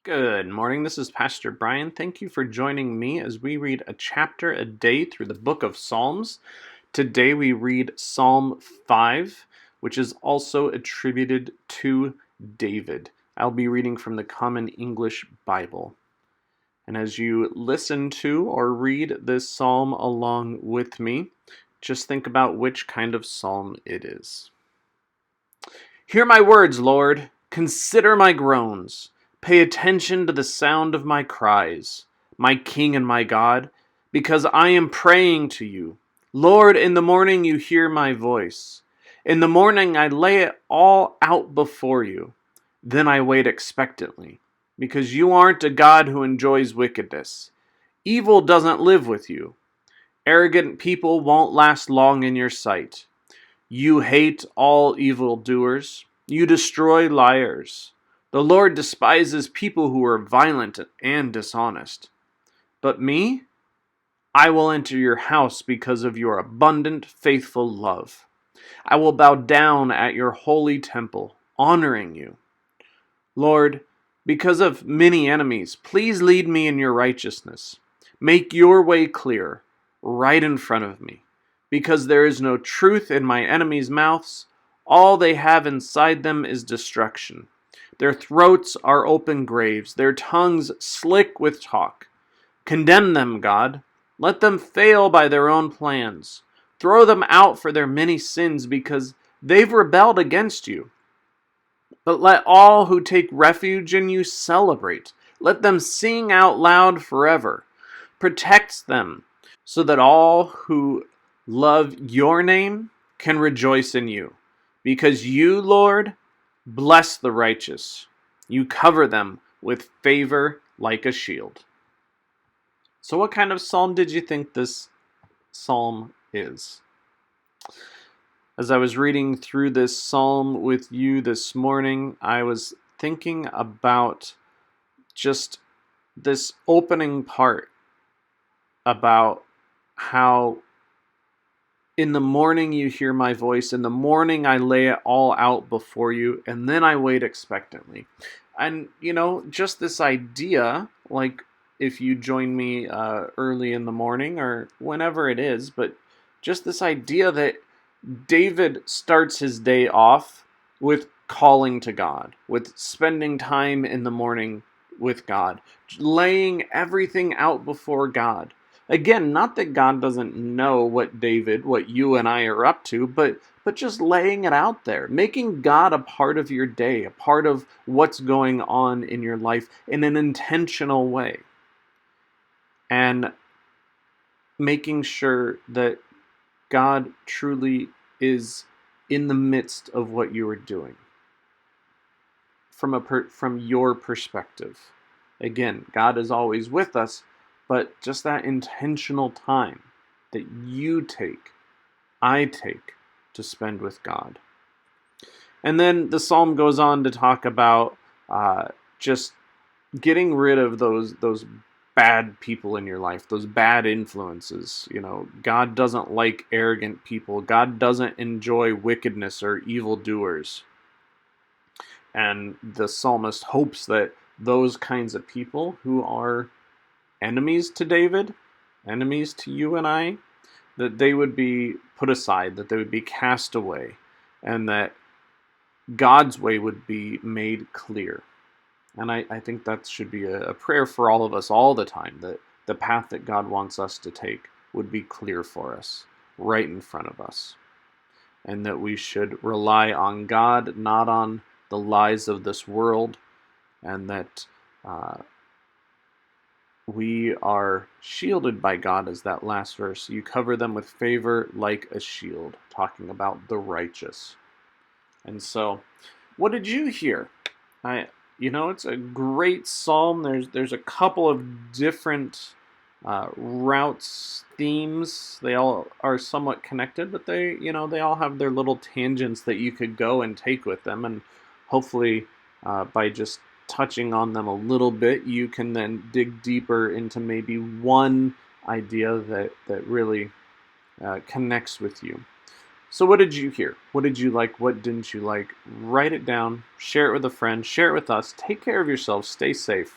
Good morning. This is Pastor Brian. Thank you for joining me as we read a chapter a day through the book of Psalms. Today we read Psalm 5, which is also attributed to David. I'll be reading from the Common English Bible. And as you listen to or read this psalm along with me, just think about which kind of psalm it is. Hear my words, Lord. Consider my groans. Pay attention to the sound of my cries, my King and my God, because I am praying to you. Lord, in the morning you hear my voice. In the morning I lay it all out before you. Then I wait expectantly, because you aren't a God who enjoys wickedness. Evil doesn't live with you. Arrogant people won't last long in your sight. You hate all evildoers. You destroy liars. The Lord despises people who are violent and dishonest. But me, I will enter your house because of your abundant, faithful love. I will bow down at your holy temple, honoring you. Lord, because of many enemies, please lead me in your righteousness. Make your way clear, right in front of me. Because there is no truth in my enemies' mouths, all they have inside them is destruction. Their throats are open graves, their tongues slick with talk. Condemn them, God. Let them fail by their own plans. Throw them out for their many sins because they've rebelled against you. But let all who take refuge in you celebrate. Let them sing out loud forever. Protect them so that all who love your name can rejoice in you. Because you, Lord, bless the righteous. You cover them with favor like a shield. So what kind of psalm did you think this psalm is? As I was reading through this psalm with you this morning, I was thinking about just this opening part about how in the morning you hear my voice, in the morning I lay it all out before you, and then I wait expectantly. And, just this idea, like if you join me early in the morning or whenever it is, but just this idea that David starts his day off with calling to God, with spending time in the morning with God, laying everything out before God. Again, not that God doesn't know what you and I are up to, but just laying it out there, making God a part of your day, a part of what's going on in your life in an intentional way. And making sure that God truly is in the midst of what you are doing from your perspective. Again, God is always with us, but just that intentional time that I take to spend with God. And then the psalm goes on to talk about just getting rid of those bad people in your life, those bad influences. God doesn't like arrogant people. God doesn't enjoy wickedness or evildoers. And the psalmist hopes that those kinds of people who are enemies to David, enemies to you and I, that they would be put aside, that they would be cast away, and that God's way would be made clear. And I think that should be a prayer for all of us all the time, that the path that God wants us to take would be clear for us, right in front of us. And that we should rely on God, not on the lies of this world, and that we are shielded by God, as that last verse. You cover them with favor like a shield, talking about the righteous. And so, what did you hear? It's a great psalm. There's a couple of different routes, themes. They all are somewhat connected, but they all have their little tangents that you could go and take with them. And hopefully, by just touching on them a little bit, you can then dig deeper into maybe one idea that really connects with you. So what did you hear? What did you like? What didn't you like? Write it down, share it with a friend, share it with us. Take care of yourselves, stay safe,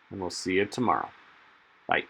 and we'll see you tomorrow. Bye.